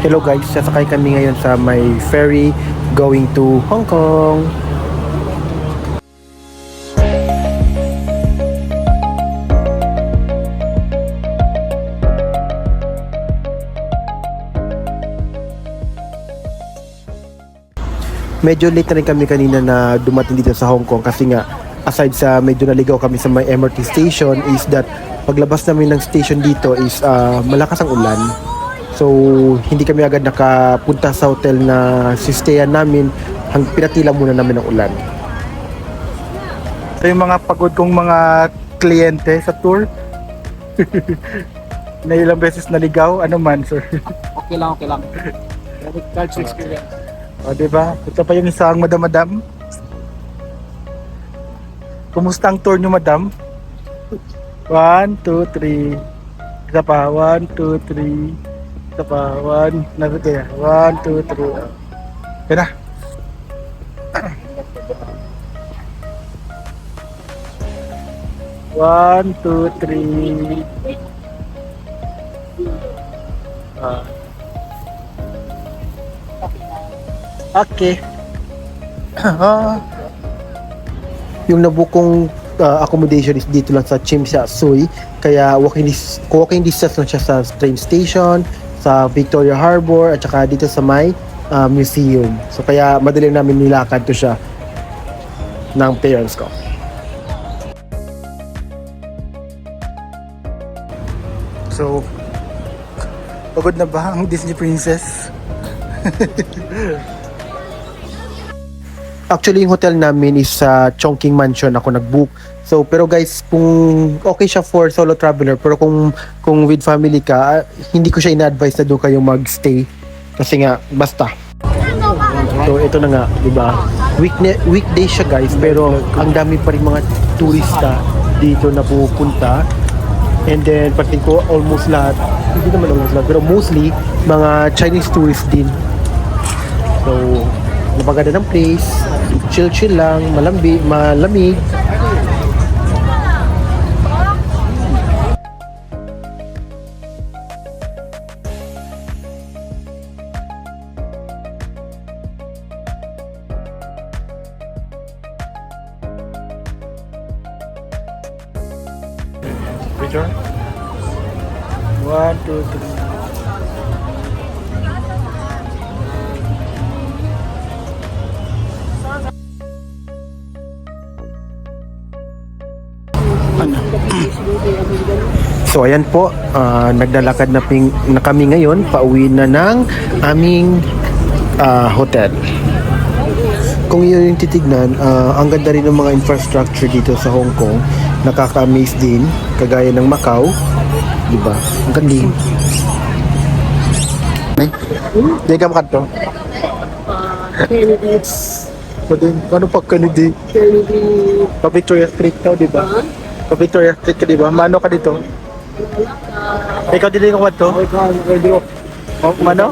Hello guys, sasakay kami ngayon sa may ferry going to Hong Kong. Medyo late na rin kami kanina na dumating dito sa Hong Kong kasi nga aside sa medyo naligaw kami sa may MRT station is that paglabas namin ng station dito is malakas ang ulan. So, hindi kami agad nakapunta sa hotel na sistayan namin. Pinatila muna namin ang ulan. Ito yung mga pagod kong mga kliyente sa tour. Na ilang beses naligaw. Ano man, sir? Okay lang. Culture experience. O, diba? Ito pa yung isang madam-madam. Kumusta ang tour nyo, madam? 1, 2, 3. Isa pa. 1, 2, 3. Isa pa. 1. Nasa kaya. 1, 2, 3. Yan na. One, two, three. Okay. Yung nabukong accommodation is dito lang sa Tsim Sha Tsui. Kaya walking distance lang siya sa train station, sa Victoria Harbor, at saka dito sa may museum. So kaya madali namin nilakad to siya ng parents ko. So, pagod na ba ang Disney Princess? Actually, yung hotel namin is sa Chongqing Mansion ako nag-book. So, pero guys, kung okay siya for solo traveler, pero kung with family ka, hindi ko siya ina-advise na doon kayo mag-stay. Kasi nga, basta. So, ito na nga, di ba? Weekday siya guys, pero ang dami pa rin mga turista dito na pupunta. And then, pati ko almost lahat, hindi naman almost lahat, pero mostly, mga Chinese tourists din. So, napaganda ng place, chill lang, malamig. Picture? 1, 2, 3. So ayan po, naglalakad na kami ngayon, pauwi na ng aming hotel. Kung yun yung titignan, ang ganda rin ng mga infrastructure dito sa Hong Kong. Nakaka-amaze din, kagaya ng Macau, di ba? Ang ganda. Hindi ka makanto? Candidates. Ano pa Kennedy? Pa Victoria Street daw, di ba? Pa Victoria Street ka, di ba? Mano ka dito? Ikaw dili ko to? Oh, mano?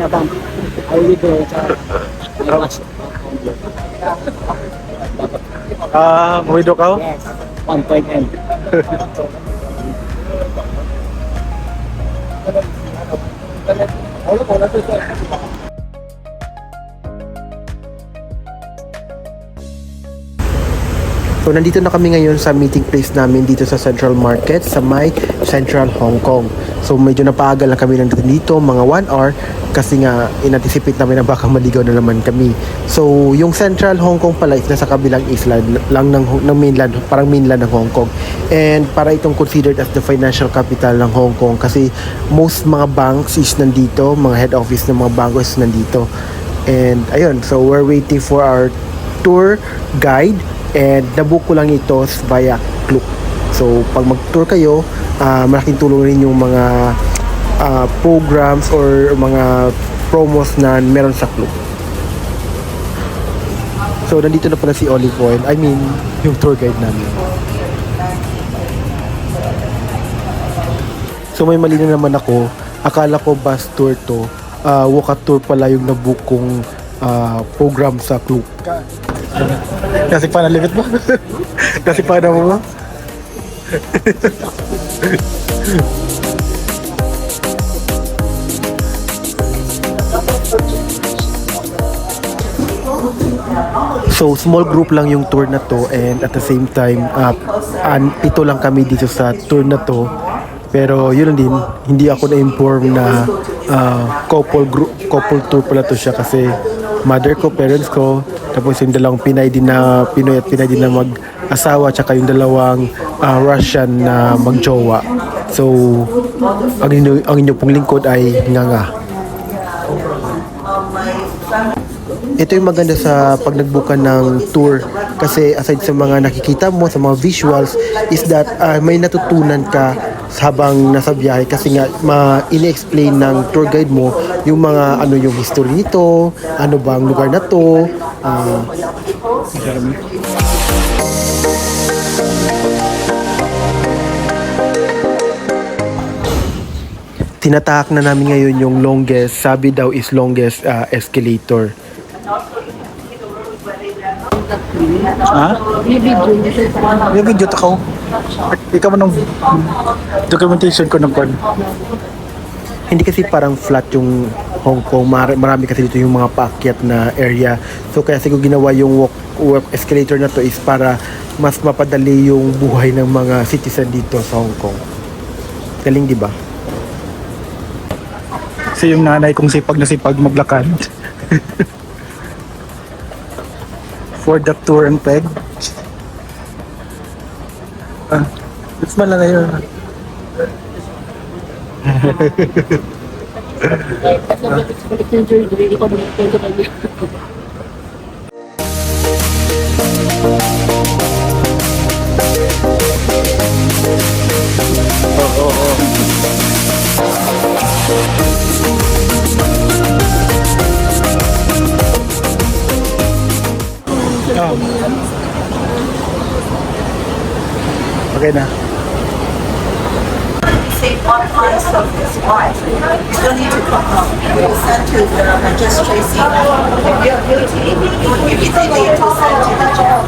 Widow ka? Yes. 1.M. So nandito na kami ngayon sa meeting place namin dito sa Central Market sa may Central Hong Kong. So medyo napaagal lang kami nandito dito, mga 1 hour kasi nga in-anticipate namin na baka maligaw na naman kami. So yung Central Hong Kong pala is nasa kabilang isla lang ng mainland, parang mainland ng Hong Kong. And para itong considered as the financial capital ng Hong Kong kasi most mga banks is nandito, mga head office ng mga bangko is nandito. And ayun, so we're waiting for our tour guide. And nabook ko lang ito via Klook. So pag mag-tour kayo, malaking tulong rin yung mga programs or mga promos na meron sa Klook. So nandito na pala si Olive Oil, I mean yung tour guide namin. So may mali na naman ako, akala ko bus tour to, walk tour pala yung nabook kong program sa Klook. Kasi pa nalimit mo? Kasi pa na mo? So, small group lang yung tour na to and at the same time, pito lang kami dito sa tour na to. Pero yun din, hindi ako na-inform na couple tour pala to siya kasi mother ko, parents ko, tapos yung dalawang Pinoy at Pinay din na mag-asawa, tsaka yung dalawang Russian na magjowa. So, ang inyo pong lingkod ay Nganga. Ito yung maganda sa pag nagbuka ng tour kasi aside sa mga nakikita mo sa mga visuals is that may natutunan ka habang nasa biyahe kasi nga ini-explain ng tour guide mo yung mga ano yung history nito, ano ba ang lugar na to. Tinatahak na namin ngayon yung longest, sabi daw is longest escalator. Ha? May video ta ko. Ikaw man ng documentation ko ng kon. Hindi kasi parang flat yung Hong Kong. Marami kasi dito yung mga paakyat na area. So kaya siguro ginawa yung walk escalator na to is para mas mapadali yung buhay ng mga citizen dito sa Hong Kong. Galing, di ba? Kasi yung nanay kong sipag na sipag maglakad. For the tour and peg. It's man lang na yun. Okay na. Say what parts of his wife. You don't need to come home. We'll send to just Tracy. If you think they to send to the jail.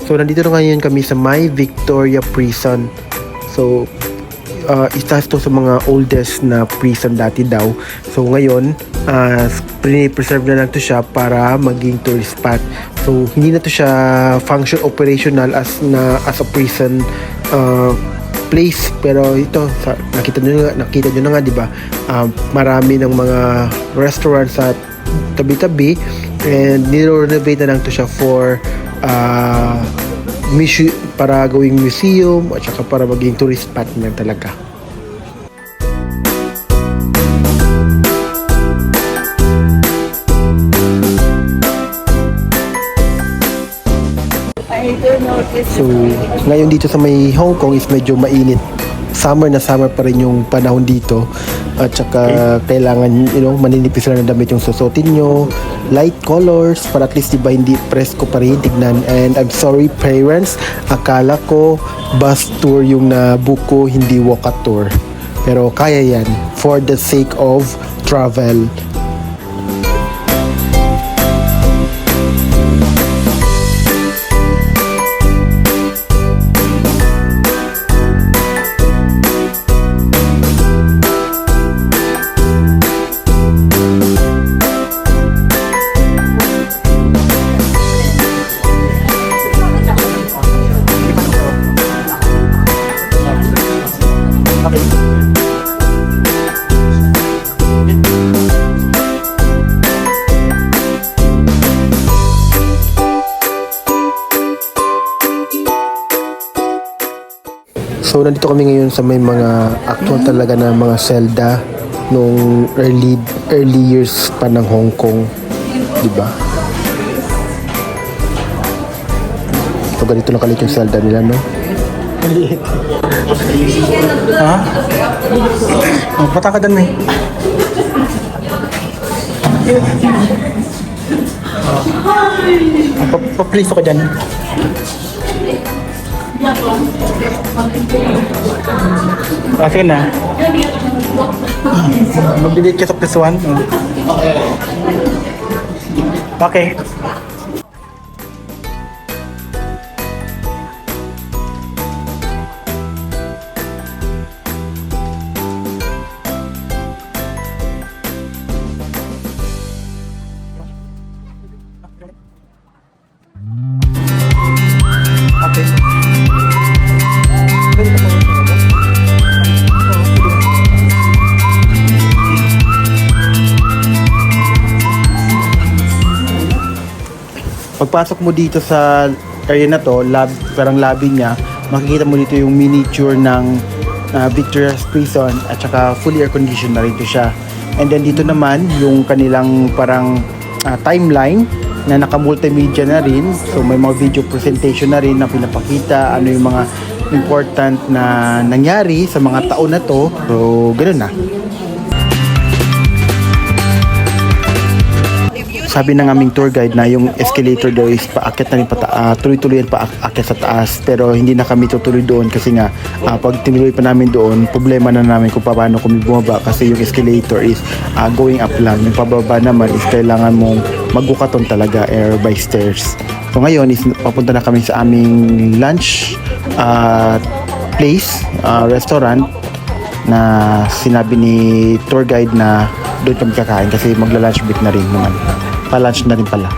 So nandito na ngayon kami sa My Victoria Prison. So isa to sa mga oldest na prison dati daw. So ngayon, preserve na lang to siya para maging tourist spot. So hindi na to siya function operational as a prison place, pero ito nakita nyo na nga, di ba? Marami ng mga restaurants sa tabi-tabi and nire-renovate na lang to siya for para gawing museum at saka para maging tourist spot na talaga. So, ngayon dito sa may Hong Kong is medyo mainit. Summer na summer pa rin yung panahon dito. At saka kailangan, maninipis lang ng damit yung susutin nyo. Light colors para at least diba hindi presko pa rin tignan. And I'm sorry parents, akala ko bus tour yung nabook ko, hindi walk tour. Pero kaya yan for the sake of travel. So nandito kami ngayon sa may mga actual talaga na mga selda nung early years pa ng Hong Kong, di ba? So ganito lang kalit yung selda nila, no? Ha? Bata ka dan eh. Pa-please ako dyan. Sige na. Mag-delete ka sa plus 1. Okay. Pagpasok mo dito sa area na to, parang lobby niya, makikita mo dito yung miniature ng Victoria's Prison at saka fully air conditioned na rito siya. And then dito naman yung kanilang parang timeline na naka-multimedia na rin. So may mga video presentation na rin na pinapakita ano yung mga important na nangyari sa mga taon na to. So ganoon na. Sabi ng aming tour guide na yung escalator daw is paakyat na rin tuloy-tuloy yan paakyat sa taas, pero hindi na kami tutuloy doon kasi nga pag tinuloy pa namin doon, problema na namin kung paano kami bumaba kasi yung escalator is going up lang, yung pababa naman is kailangan mong magbukaton talaga by stairs. So ngayon is papunta na kami sa aming lunch place, restaurant na sinabi ni tour guide na doon kami kakain kasi magla-lunch break na rin naman. Pa-lunch na rin pala.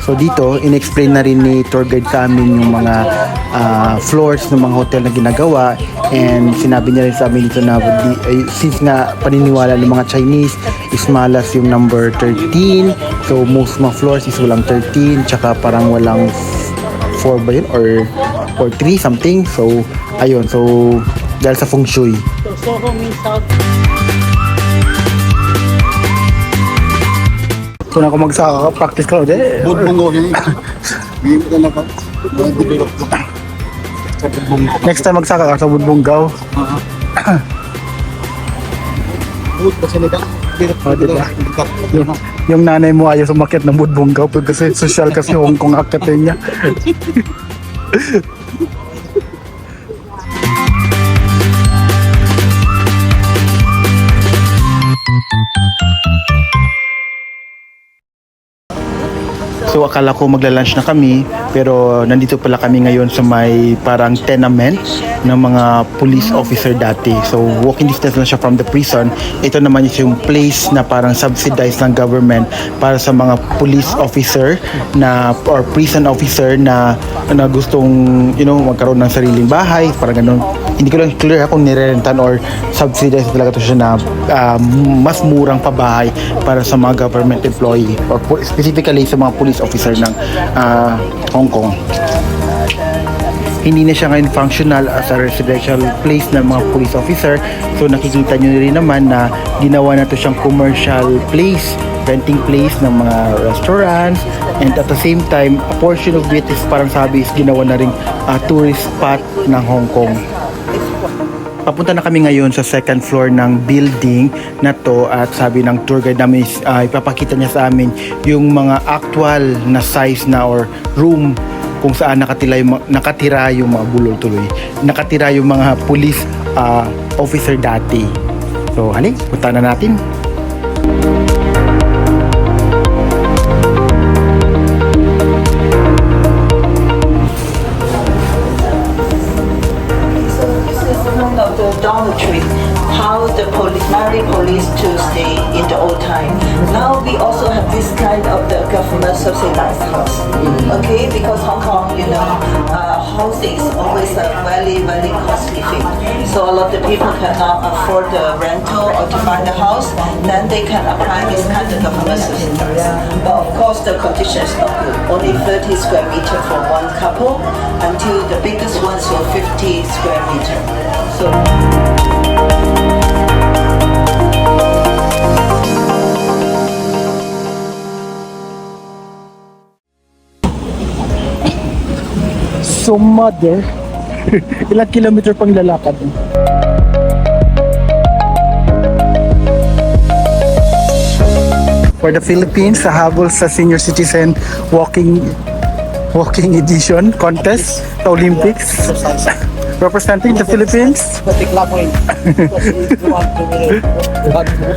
So dito, in-explain na rin ni tour guide sa amin yung mga floors ng mga hotel na ginagawa, and sinabi niya rin sa amin dito na since nga paniniwala ng mga Chinese is malas yung number 13, so most mga floors is walang 13, tsaka parang walang 4 ba yun or 3 something. So ayun, so dahil sa feng shui. So means south. Kung ako practice ko, Budbungo yun. Hindi ko na pa. next time magsaka ka sa Budbungaw. Bud kasi nila. Diba? Yung nanay mo ayaw sumakit ng Budbungaw kasi social kasi Hong Kong akatin niya. So akala ko magla-lunch na kami, pero nandito pala kami ngayon sa may parang tenement ng mga police officer dati. So walking distance lang siya from the prison. Ito naman yung place na parang subsidized ng government para sa mga police officer na or prison officer na gustong magkaroon ng sariling bahay, parang ganun. Hindi ko lang clear kung nirentan or subsidized talaga to siya na mas murang pabahay para sa mga government employee or specifically sa mga police officer ng Hong Kong. Hindi na siya ngayon functional as a residential place ng mga police officer. So nakikita nyo rin naman na ginawa na to siyang commercial place, renting place ng mga restaurants, and at the same time a portion of it is parang sabi is ginawa na rin tourist spot ng Hong Kong. Papunta na kami ngayon sa second floor ng building na to, at sabi ng tour guide namin is ipapakita niya sa amin yung mga actual na size na or room kung saan nakatira yung mga bulol tuloy. Nakatira yung mga police officer dati. So, punta na natin. Of the dormitory, how the marine police to stay in the old time. Now we also have this kind of the government subsidized house. Okay, because Hong Kong, housing is always a very, very costly thing. So a lot of people cannot afford the rental or to find a house, then they can apply this kind of government subsidies. But of course the condition is not good. Only 30 square meter for one couple until the biggest ones were 50 square meter. So mother, ilang kilometer pang lalakad. For the Philippines, sa habol sa senior citizen walking edition contest sa Olympics. Representing the Philippines.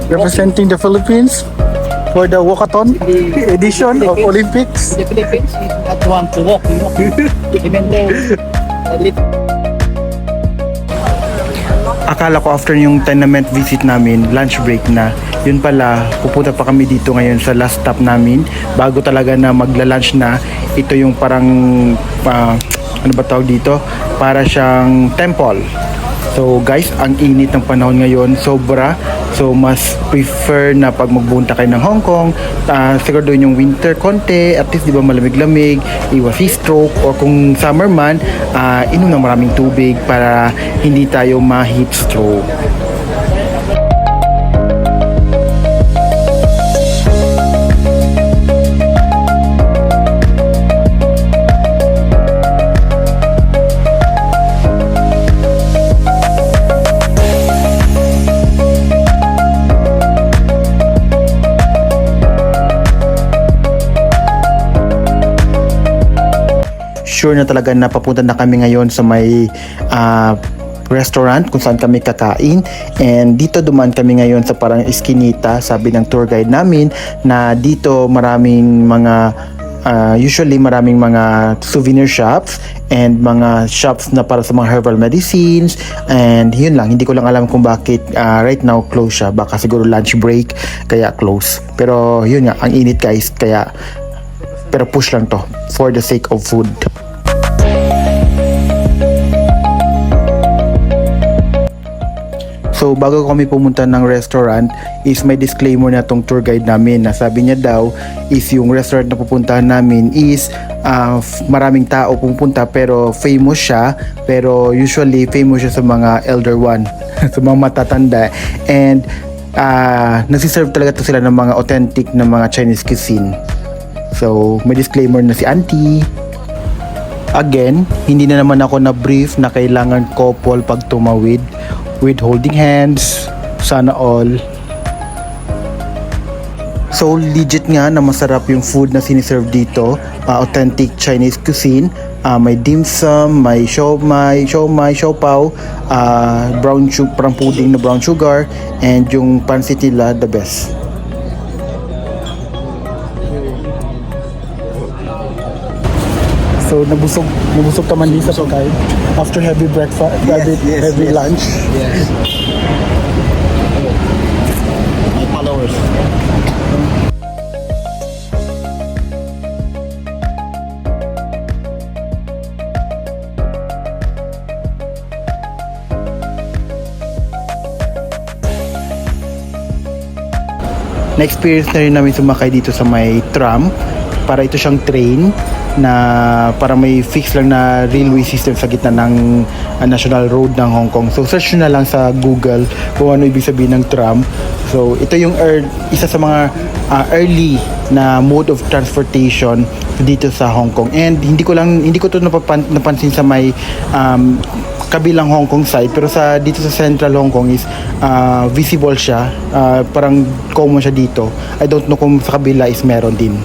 Representing the Philippines for the walkathon edition of Olympics. The Philippines is not want to walk, Even though Akala ko after yung tenement visit namin, lunch break na, yun pala, pupunta pa kami dito ngayon sa last stop namin bago talaga na magla-lunch na. Ito yung parang ano ba tawag dito? Para siyang temple. So guys, ang init ng panahon ngayon, sobra. So mas prefer na pag magbunta kayo ng Hong Kong, siguro doon yung winter konti, at least di ba malamig-lamig, iwas heat stroke, or kung summer man, inom ng maraming tubig para hindi tayo ma-heat stroke. Sure na talaga na papunta na kami ngayon sa may restaurant kung saan kami kakain, and dito duman kami ngayon sa parang eskinita. Sabi ng tour guide namin na dito maraming mga usually maraming mga souvenir shops and mga shops na para sa mga herbal medicines, and yun lang, hindi ko lang alam kung bakit right now close siya, baka siguro lunch break kaya close, pero yun nga, ang init guys, kaya pero push lang to for the sake of food. So bago kami pumunta ng restaurant is may disclaimer na tong tour guide namin, na sabi niya daw is yung restaurant na pupuntahan namin is maraming tao pupunta pero famous siya, pero usually famous siya sa mga elder one sa mga matatanda, and nagsiserve talaga to sila ng mga authentic na mga Chinese cuisine. So may disclaimer na si auntie. Again, hindi na naman ako na brief na kailangan couple pag tumawid with holding hands, sana all. So legit nga na masarap yung food na siniserve dito, authentic Chinese cuisine. May dim sum, may siomai, siopaw, brown sugar, parang pudding na brown sugar, and yung pansit nila the best. So nabusog ka man din sa pagkain after heavy breakfast, heavy lunch. Yes. My followers. Na-experience na rin namin sumakay dito sa may tram. Para ito siyang train na para may fix lang na railway system sa gitna ng national road ng Hong Kong. So search nyo na lang sa Google kung ano ibig sabihin ng tram. So ito yung isa sa mga early na mode of transportation dito sa Hong Kong. And hindi ko to napansin sa may kabilang Hong Kong side, pero dito sa central Hong Kong is visible siya, parang common siya dito. I don't know kung sa kabila is meron din.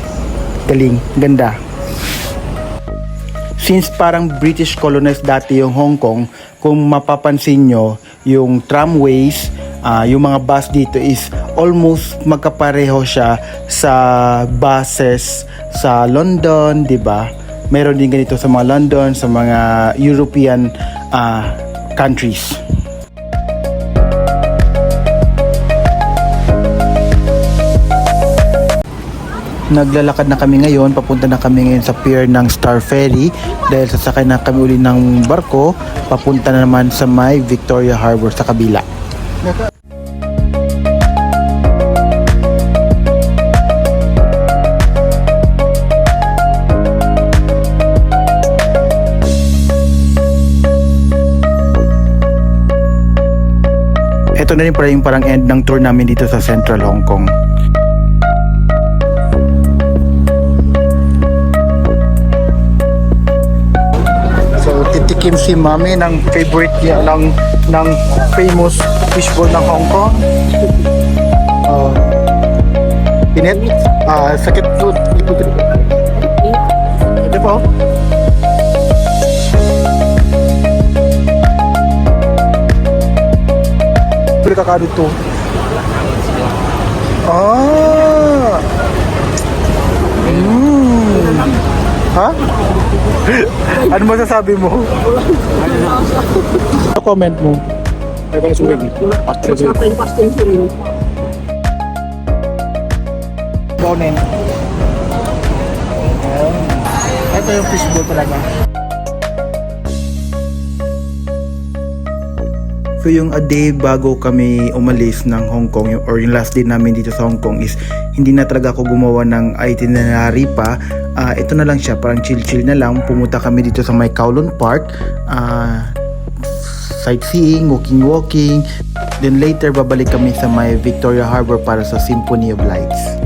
Galing, ganda. Since parang British colonized dati yung Hong Kong, kung mapapansin nyo, yung tramways, yung mga bus dito is almost magkapareho siya sa buses sa London, 'di ba? Meron din ganito sa mga London, sa mga European countries. Naglalakad na kami ngayon, papunta na kami ngayon sa pier ng Star Ferry dahil sasakay na kami uli ng barko, papunta na naman sa may Victoria Harbor sa kabila. Ito na rin pala yung parang end ng tour namin dito sa Central Hong Kong. Titikim si Mami ng favorite niya ng famous fishbowl ng Hong Kong. Init? Sakit food. Ito po. Pwede kakado ito. Ha? Ano masasabi mo? Ano comment mo? Ay, bang suwing. Bonin. Ito yung fishbowl talaga. So yung a day bago kami umalis ng Hong Kong or yung last day namin dito sa Hong Kong is hindi na talaga ako gumawa ng itinerary pa. Ito na lang siya, parang chill-chill na lang. Pumunta kami dito sa may Kowloon Park. Sightseeing, walking. Then later babalik kami sa may Victoria Harbour para sa Symphony of Lights.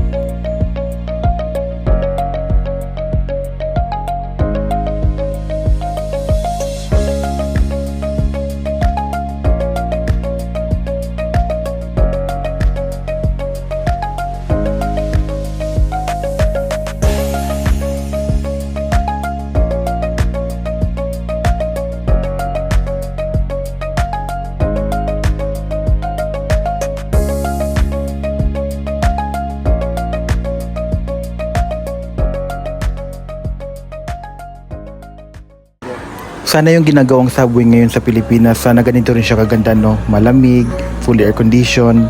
Sana yung ginagawang subway ngayon sa Pilipinas, sana ganito rin siya kaganda, no? Malamig, fully air condition.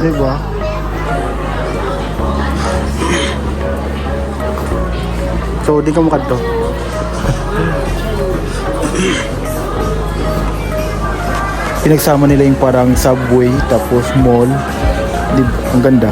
Diba? So, di ka makadto. Pinagsama nila yung parang subway, tapos mall. Diba? Ang ganda.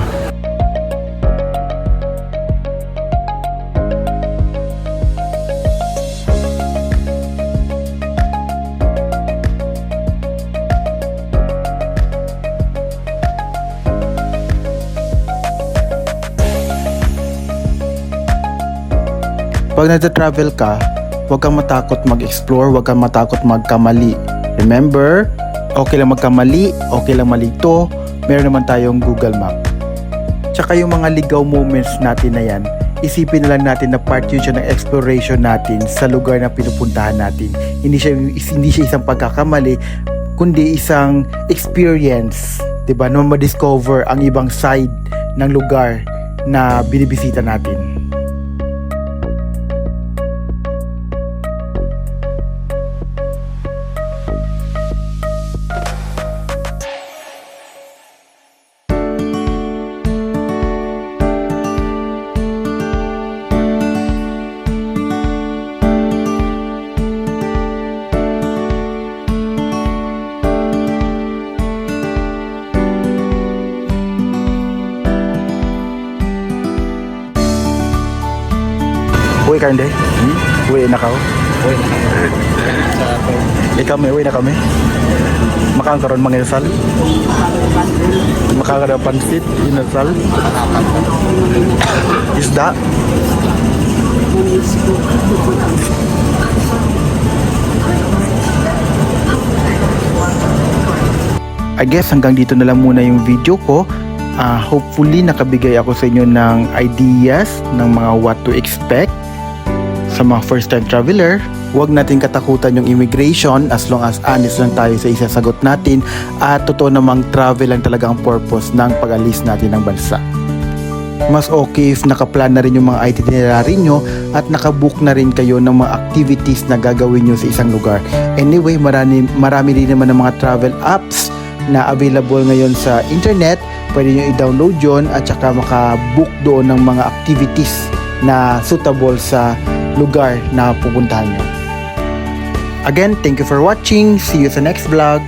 Pag nagta-travel ka, huwag kang matakot mag-explore, huwag kang matakot magkamali. Remember, okay lang magkamali, okay lang malito, meron naman tayong Google Map. Tsaka yung mga ligaw moments natin na yan, isipin na lang natin na part yun siya ng exploration natin sa lugar na pinupuntahan natin. Hindi siya isang pagkakamali, kundi isang experience, 'di ba? Na ma-discover ang ibang side ng lugar na binibisita natin. Uwi ka hindi? Uwi na ka? Uy, sa Ikaw may uwi na kami? Makakaroon mga inasal? Makakaroon pansit, inasal? Isda? I guess hanggang dito na lang muna yung video ko. Hopefully nakabigay ako sa inyo ng ideas ng mga what to expect sa mga first time traveler. Huwag natin katakutan yung immigration as long as honest lang tayo sa isasagot natin at totoo namang travel lang talaga ang purpose ng pag-alis natin ng bansa. Mas okay if nakaplan na rin yung mga itinerary nyo at nakabook na rin kayo ng mga activities na gagawin nyo sa isang lugar. Anyway, marami rin naman ng mga travel apps na available ngayon sa internet. Pwede nyo i-download yun at saka makabook doon ng mga activities na suitable sa lugar na pupuntahan nyo. Again, thank you for watching. See you sa next vlog.